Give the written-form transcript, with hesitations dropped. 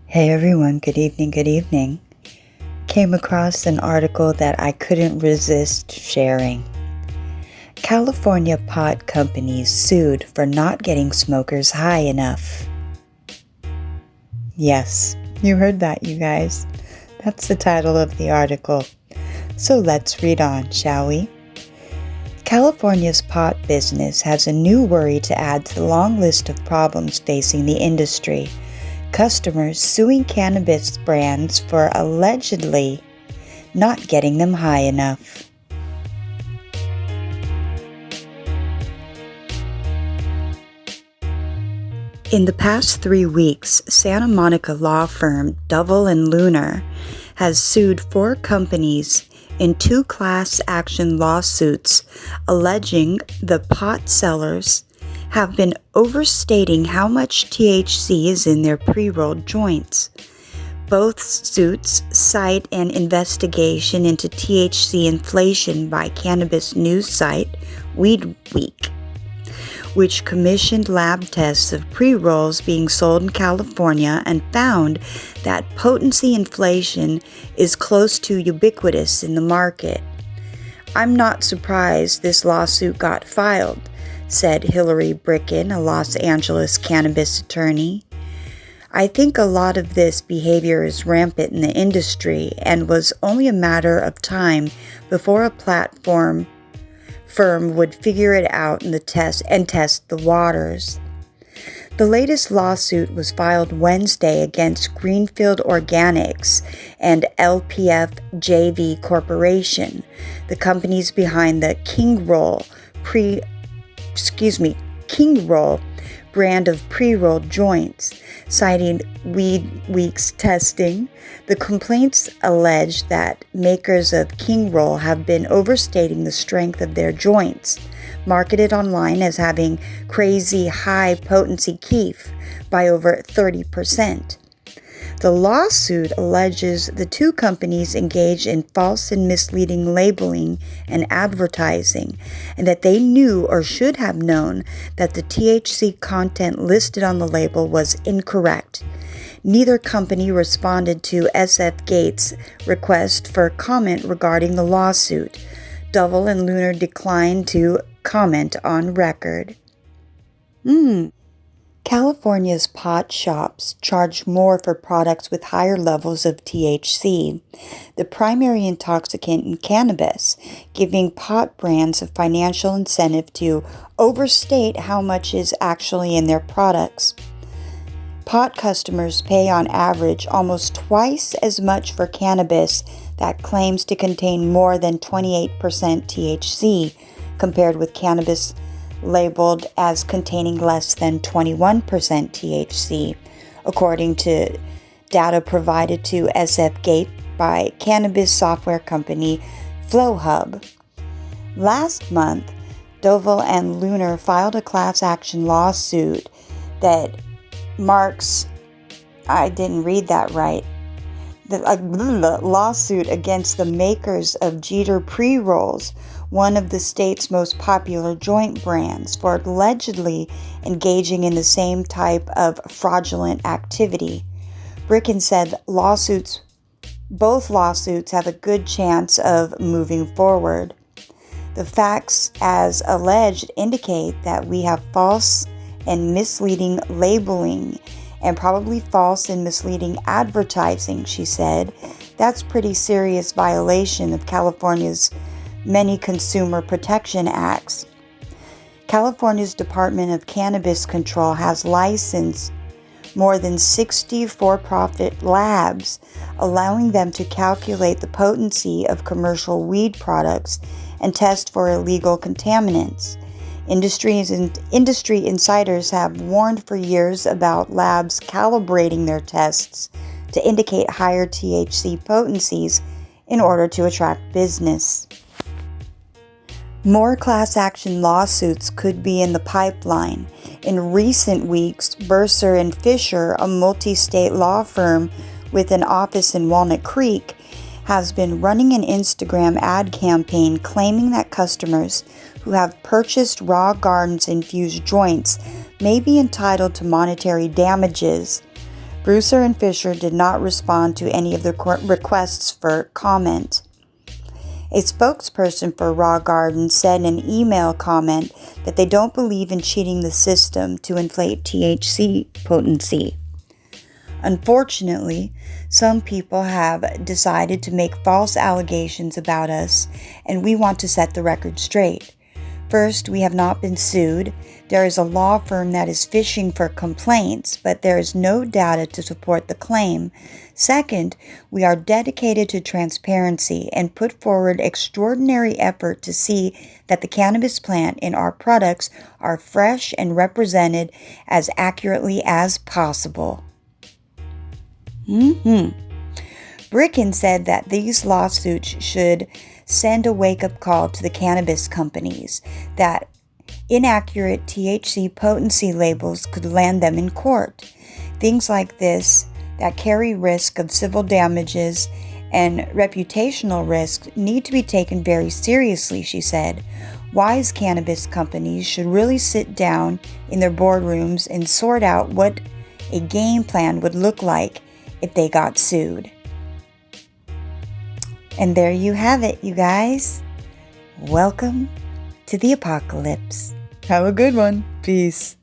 Hey everyone, good evening, good evening. Came across an article that I couldn't resist sharing. California pot companies sued for not getting smokers high enough. Yes, you heard that, you guys. That's the title of the article. So let's read on, shall we? California's pot business has a new worry to add to the long list of problems facing the industry. Customers suing cannabis brands for allegedly not getting them high enough. In the past 3 weeks, Santa Monica law firm Duvall & Lunar has sued 4 companies in 2 class action lawsuits alleging the pot sellers have been overstating how much THC is in their pre-rolled joints. Both suits cite an investigation into THC inflation by cannabis news site Weed Week, which commissioned lab tests of pre-rolls being sold in California and found that potency inflation is close to ubiquitous in the market. "I'm not surprised this lawsuit got filed," said Hillary Bricken, a Los Angeles cannabis attorney. "I think a lot of this behavior is rampant in the industry and was only a matter of time before a platform firm would figure it out in the test the waters." The latest lawsuit was filed Wednesday against Greenfield Organics and LPF JV Corporation, the companies behind the King Roll brand of pre-rolled joints. Citing Weed Week's testing, the complaints allege that makers of King Roll have been overstating the strength of their joints, marketed online as having crazy high potency kief by over 30%. The lawsuit alleges the 2 companies engaged in false and misleading labeling and advertising, and that they knew or should have known that the THC content listed on the label was incorrect. Neither company responded to SF Gates' request for comment regarding the lawsuit. Duvall & Lunar declined to comment on record. California's pot shops charge more for products with higher levels of THC, the primary intoxicant in cannabis, giving pot brands a financial incentive to overstate how much is actually in their products. Pot customers pay on average almost twice as much for cannabis that claims to contain more than 28% THC, compared with cannabis labeled as containing less than 21% THC, according to data provided to SF Gate by cannabis software company FlowHub. Last month, Duvall & Lunar filed a class action lawsuit that marks, I didn't read that right, the lawsuit against the makers of Jeter pre-rolls, one of the state's most popular joint brands, for allegedly engaging in the same type of fraudulent activity. Bricken said both lawsuits have a good chance of moving forward. "The facts as alleged indicate that we have false and misleading labeling and probably false and misleading advertising," she said. "That's pretty serious violation of California's many consumer protection acts." California's Department of Cannabis Control has licensed more than 60 for-profit labs, allowing them to calculate the potency of commercial weed products and test for illegal contaminants. Industry insiders have warned for years about labs calibrating their tests to indicate higher THC potencies in order to attract business. More class action lawsuits could be in the pipeline. In recent weeks, Bursar and Fisher, a multi-state law firm with an office in Walnut Creek, has been running an Instagram ad campaign claiming that customers who have purchased Raw Gardens infused joints may be entitled to monetary damages. Brucer and Fisher did not respond to any of the requests for comment. A spokesperson for Raw Garden said in an email comment that they don't believe in cheating the system to inflate THC potency. Unfortunately, some people have decided to make false allegations about us, and we want to set the record straight. First, we have not been sued. There is a law firm that is fishing for complaints, but there is no data to support the claim. Second, we are dedicated to transparency and put forward extraordinary effort to see that the cannabis plant in our products are fresh and represented as accurately as possible. Bricken said that these lawsuits should send a wake-up call to the cannabis companies that inaccurate THC potency labels could land them in court. Things like this that carry risk of civil damages and reputational risk need to be taken very seriously, she said. Wise cannabis companies should really sit down in their boardrooms and sort out what a game plan would look like if they got sued. And there you have it, you guys. Welcome to the apocalypse. Have a good one. Peace.